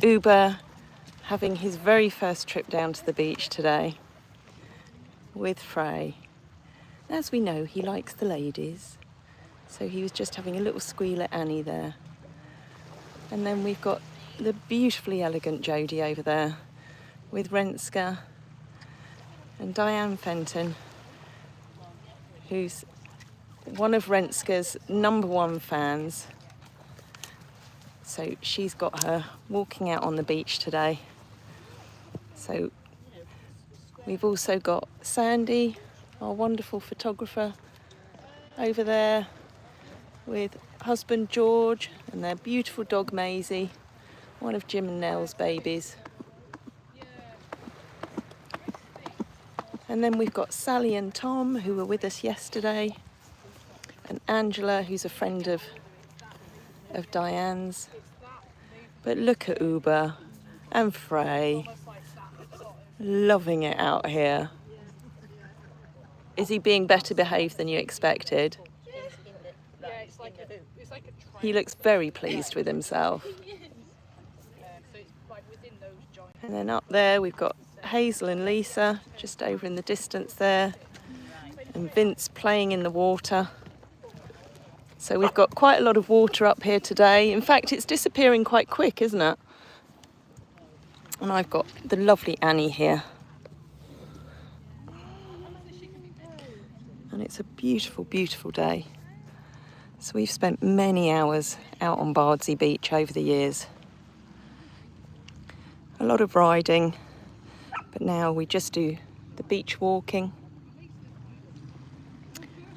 Oebe having his very first trip down to the beach today with Frey. As we know, he likes the ladies, so he was just having a little squeal at Annie there. And then we've got the beautifully elegant Jodie over there with Renske and Diane Fenton, who's one of Renske's #1 fans. So she's got her walking out on the beach today. So we've also got Sandy, our wonderful photographer, over there with husband George and their beautiful dog Maisie, one of Jim and Nell's babies. And then we've got Sally and Tom, who were with us yesterday, and Angela, who's a friend of Diane's. But look at Oebe and Frey, loving it out here. Is he being better behaved than you expected? He looks very pleased with himself. And then up there we've got Hazel and Lisa, just over in the distance there, and Vince playing in the water. So we've got quite a lot of water up here today. In fact, it's disappearing quite quick, isn't it? And I've got the lovely Annie here. And it's a beautiful, beautiful day. So we've spent many hours out on Bardsey Beach over the years. A lot of riding, but now we just do the beach walking.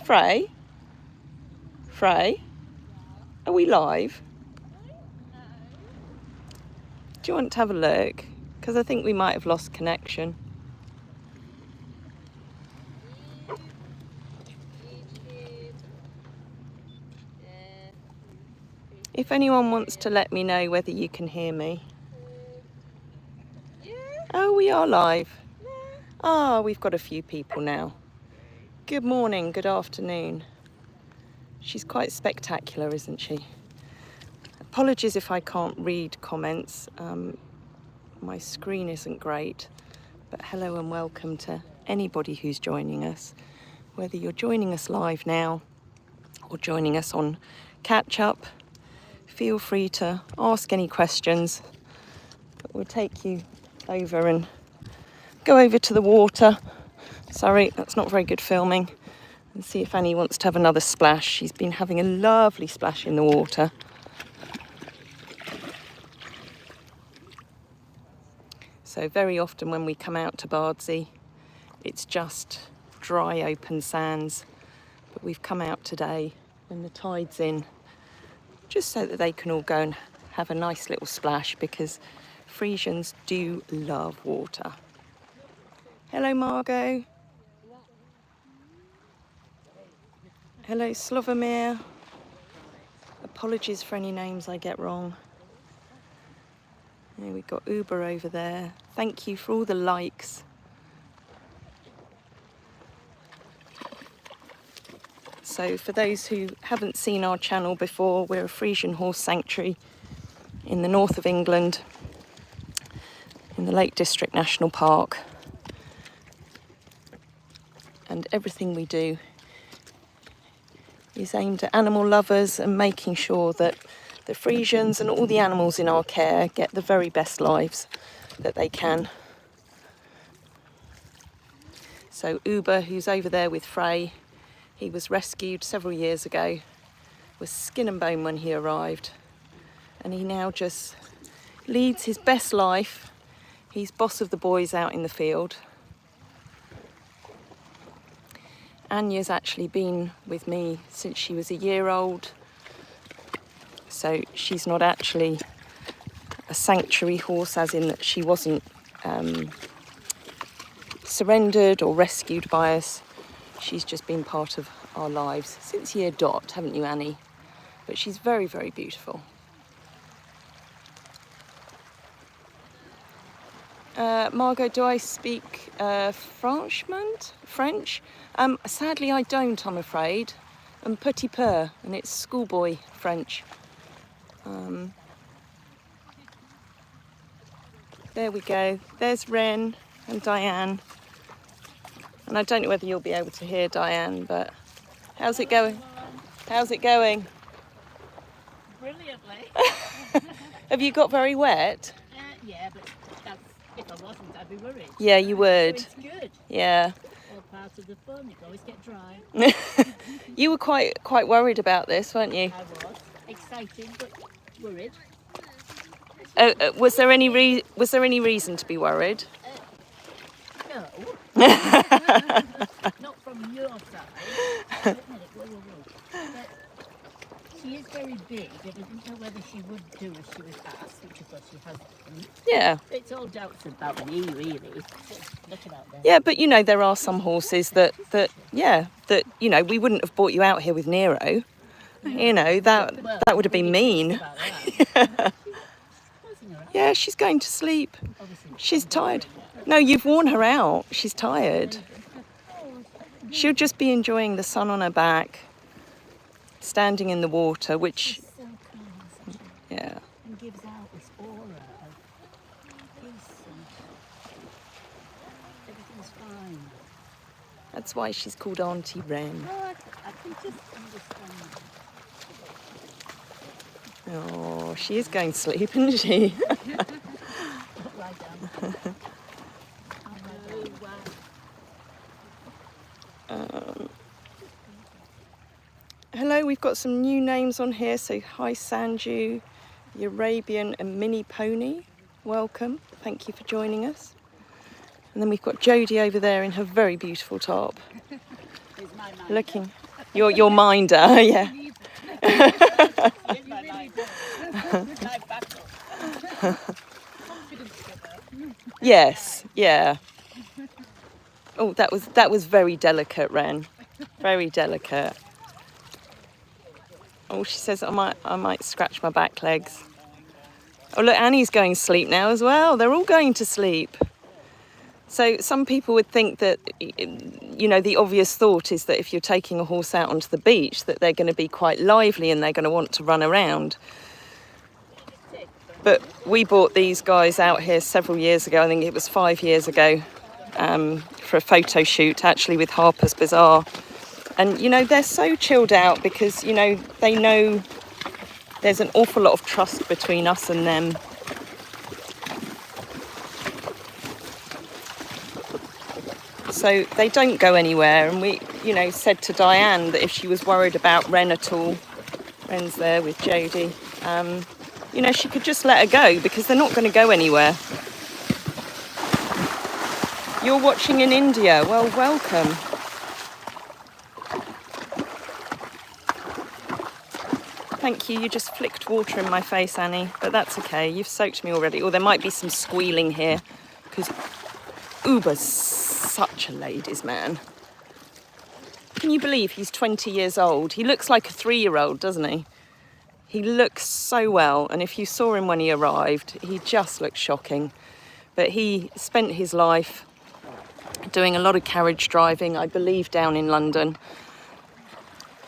Frey? Frey? Are we live? Do you want to have a look? Because I think we might have lost connection. If anyone wants to let me know whether you can hear me. Oh, we are live. Ah, we've got a few people now. Good morning, good afternoon. She's quite spectacular, isn't she? Apologies if I can't read comments. My screen isn't great. But hello and welcome to anybody who's joining us. Whether you're joining us live now or joining us on catch-up, feel free to ask any questions. But we'll take you over and go over to the water. Sorry, that's not very good filming. And see if Annie wants to have another splash. She's been having a lovely splash in the water. So very often when we come out to Bardsey, it's just dry, open sands. But we've come out today when the tide's in, just so that they can all go and have a nice little splash, because Friesians do love water. Hello, Margot. Hello, Slovomir. Apologies for any names I get wrong. Yeah, we've got Oebe over there. Thank you for all the likes. So for those who haven't seen our channel before, we're a Friesian horse sanctuary in the north of England, in the Lake District National Park. And everything we do is aimed at animal lovers and making sure that the Friesians and all the animals in our care get the very best lives that they can. So Oebe, who's over there with Frey, he was rescued several years ago, was skin and bone when he arrived, and he now just leads his best life. He's boss of the boys out in the field. Anya's actually been with me since she was a year old, so she's not actually a sanctuary horse, as in that she wasn't surrendered or rescued by us. She's just been part of our lives since year dot, haven't you, Annie? But she's very, very beautiful. Margot, do I speak French? Sadly, I don't, I'm afraid. I'm petit peu, and it's schoolboy French. There we go. There's Ren and Diane. And I don't know whether you'll be able to hear Diane, but how's it going? How's it going? Brilliantly. Have you got very wet? Yeah, but that's, if I wasn't, I'd be worried. Yeah, you would. So it's good. Yeah. All part of the fun. You always get dry. You were quite worried about this, weren't you? I was. Excited, but worried. Was there any reason to be worried? No. Not from your side. Wait a minute, whoa. But she is very big. I didn't know whether she would do as she was asked, which of course she hasn't. Yeah. It's all doubts about me, really. Look about them. Yeah, but you know, there are some horses that you know, we wouldn't have brought you out here with Nero. You know, that would have been mean. Yeah, she's going to sleep. She's tired. No, you've worn her out. She's tired. She'll just be enjoying the sun on her back, standing in the water, which, yeah. And gives out this aura of peace and everything's fine. That's why she's called Auntie Ren. Oh, I can just understand. Oh, she is going to sleep, isn't she? Lie down. Hello, we've got some new names on here. So hi Sanju, the Arabian and Mini Pony. Welcome. Thank you for joining us. And then we've got Jodie over there in her very beautiful top. Looking. Your minder, yeah. Yes, yeah. Oh, that was very delicate, Ren. Very delicate. Oh, she says I might scratch my back legs. Oh, look, Annie's going to sleep now as well. They're all going to sleep. So some people would think that, you know, the obvious thought is that if you're taking a horse out onto the beach, that they're going to be quite lively and they're going to want to run around. But we bought these guys out here several years ago. I think it was 5 years ago, for a photo shoot, actually, with Harper's Bazaar. And, you know, they're so chilled out because, you know, they know there's an awful lot of trust between us and them. So they don't go anywhere. And we, you know, said to Diane that if she was worried about Ren at all, Ren's there with Jodie, you know, she could just let her go because they're not going to go anywhere. You're watching in India. Well, welcome. Thank you. You just flicked water in my face, Annie, but that's okay. You've soaked me already. Or there might be some squealing here because Oebe's such a ladies' man. Can you believe he's 20 years old? He looks like a 3-year-old, doesn't he? He looks so well, and if you saw him when he arrived, he just looked shocking. But he spent his life doing a lot of carriage driving, I believe, down in London.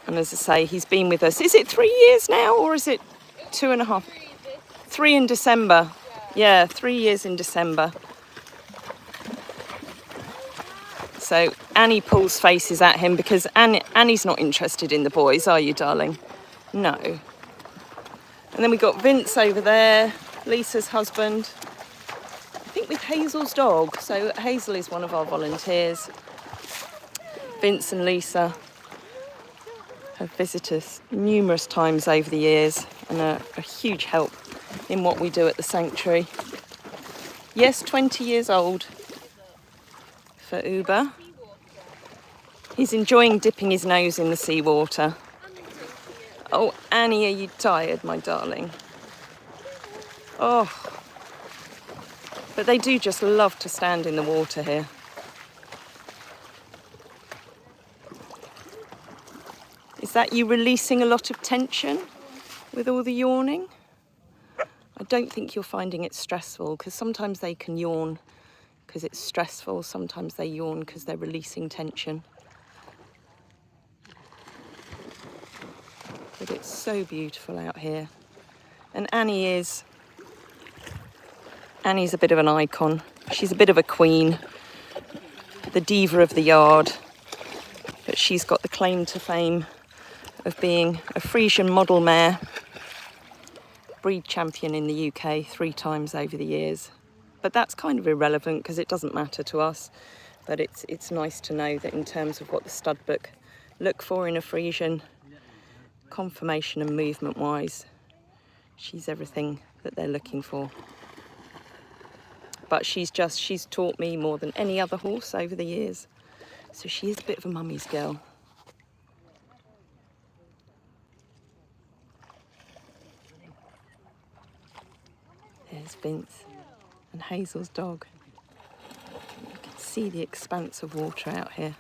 And as I say, he's been with us. Is it 3 years now, or is it 2.5? 3 in December. Yeah, 3 years in December. So Annie pulls faces at him because Annie's not interested in the boys, are you, darling? No. And then we've got Vince over there, Lisa's husband. I think with Hazel's dog. So Hazel is one of our volunteers. Vince and Lisa have visited us numerous times over the years and are a huge help in what we do at the sanctuary. Yes, 20 years old for Oebe. He's enjoying dipping his nose in the seawater. Oh, Annie, are you tired, my darling? Oh. But they do just love to stand in the water here. Is that you releasing a lot of tension with all the yawning? I don't think you're finding it stressful, because sometimes they can yawn because it's stressful. Sometimes they yawn because they're releasing tension. But it's so beautiful out here. And Annie is Annie's a bit of an icon. She's a bit of a queen, the diva of the yard, but she's got the claim to fame of being a Friesian model mare, breed champion in the UK 3 times over the years. But that's kind of irrelevant because it doesn't matter to us. But it's nice to know that in terms of what the stud book look for in a Friesian, conformation and movement wise, she's everything that they're looking for. But she's taught me more than any other horse over the years. So she is a bit of a mummy's girl. There's Vince and Hazel's dog. You can see the expanse of water out here.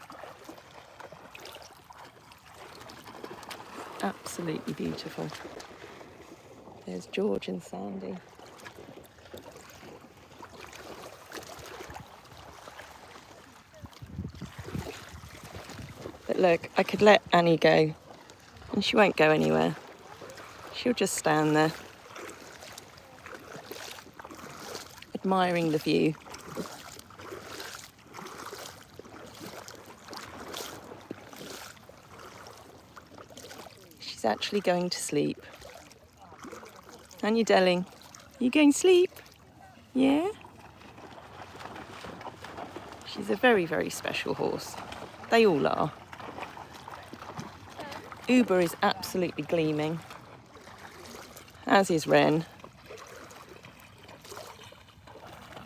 Absolutely beautiful. There's George and Sandy. But look, I could let Annie go and she won't go anywhere. She'll just stand there, admiring the view. She's actually going to sleep. Aren't you, darling? You going to sleep? Yeah? She's a very, very special horse. They all are. Oebe is absolutely gleaming, as is Ren.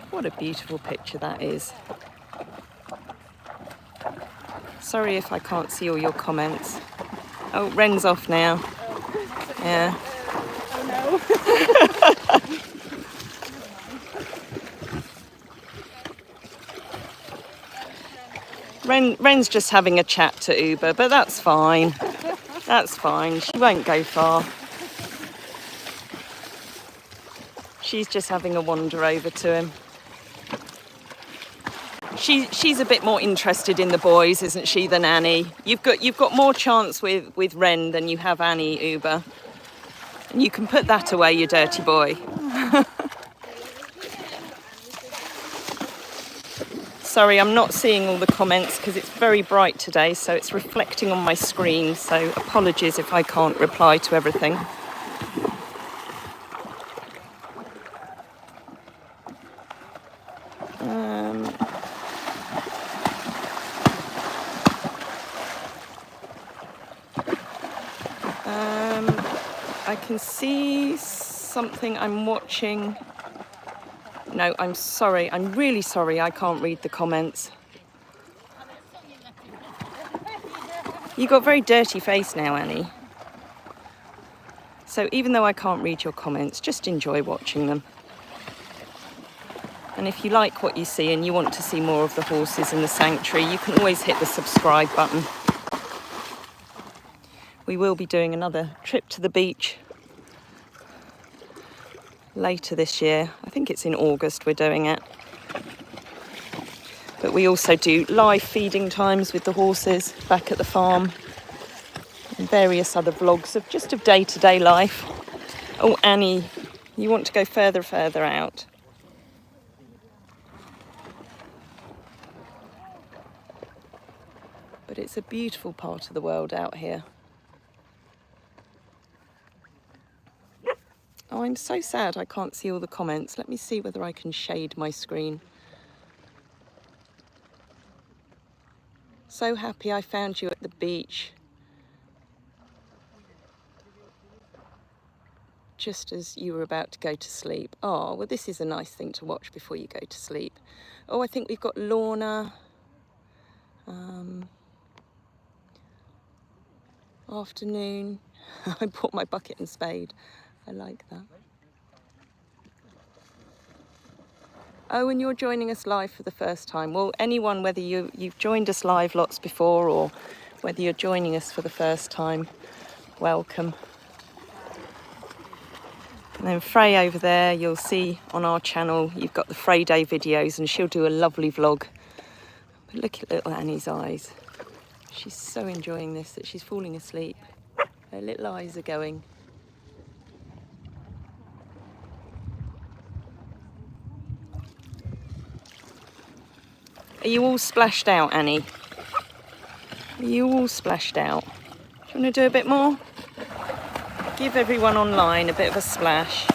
What a beautiful picture that is. Sorry if I can't see all your comments. Oh, Ren's off now. Yeah. Oh no. Ren's just having a chat to Oebe, but that's fine. That's fine. She won't go far. She's just having a wander over to him. She's a bit more interested in the boys, isn't she, than Annie? You've got more chance with Ren than you have Annie, Oebe. And you can put that away, you dirty boy. Sorry, I'm not seeing all the comments because it's very bright today, so it's reflecting on my screen. So apologies if I can't reply to everything. I can see something I'm watching. No, I'm sorry. I'm really sorry. I can't read the comments. You got a very dirty face now, Annie. So even though I can't read your comments, just enjoy watching them. And if you like what you see and you want to see more of the horses in the sanctuary, you can always hit the subscribe button. We will be doing another trip to the beach later this year. I think it's in August we're doing it. But we also do live feeding times with the horses back at the farm and various other vlogs of just of day-to-day life. Oh, Annie, you want to go further out. But it's a beautiful part of the world out here. Oh, I'm so sad I can't see all the comments. Let me see whether I can shade my screen. So happy I found you at the beach. Just as you were about to go to sleep. Oh, well, this is a nice thing to watch before you go to sleep. Oh, I think we've got Lorna. Afternoon. I brought my bucket and spade. I like that. Oh, and you're joining us live for the first time. Well, anyone, whether you've joined us live lots before or whether you're joining us for the first time, welcome. And then Frey over there, you'll see on our channel, you've got the Frey Day videos and she'll do a lovely vlog. But look at little Annie's eyes. She's so enjoying this that she's falling asleep. Her little eyes are going. Are you all splashed out, Annie? Are you all splashed out? Do you want to do a bit more? Give everyone online a bit of a splash.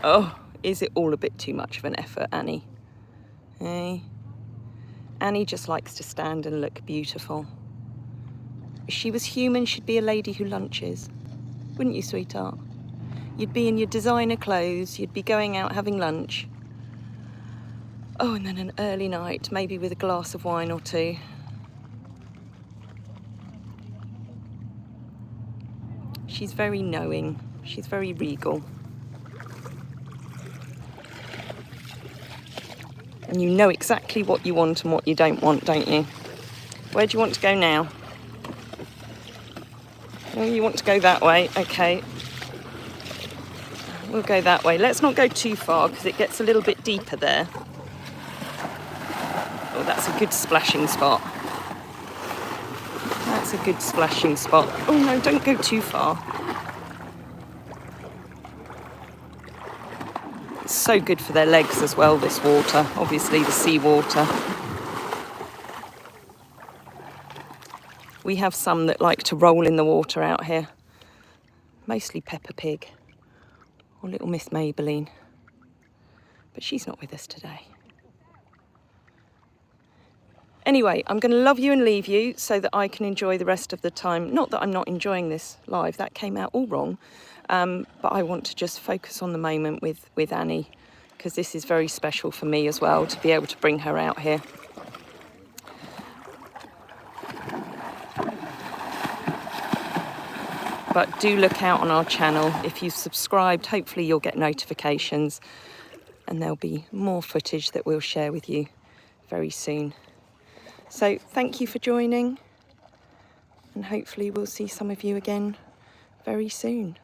Oh, is it all a bit too much of an effort, Annie? Hey? Annie just likes to stand and look beautiful. If she was human, she'd be a lady who lunches. Wouldn't you, sweetheart? You'd be in your designer clothes, you'd be going out having lunch. Oh, and then an early night, maybe with a glass of wine or two. She's very knowing, she's very regal. And you know exactly what you want and what you don't want, don't you? Where do you want to go now? Oh, you want to go that way? Okay. We'll go that way. Let's not go too far because it gets a little bit deeper there. Oh, that's a good splashing spot. That's a good splashing spot. Oh no, don't go too far. It's so good for their legs as well, this water. Obviously the seawater. We have some that like to roll in the water out here. Mostly Peppa Pig or little Miss Maybelline. But she's not with us today. Anyway, I'm going to love you and leave you so that I can enjoy the rest of the time. Not that I'm not enjoying this live, that came out all wrong. But I want to just focus on the moment with Annie, because this is very special for me as well, to be able to bring her out here. But do look out on our channel. If you've subscribed, hopefully you'll get notifications, and there'll be more footage that we'll share with you very soon. So thank you for joining, and hopefully we'll see some of you again very soon.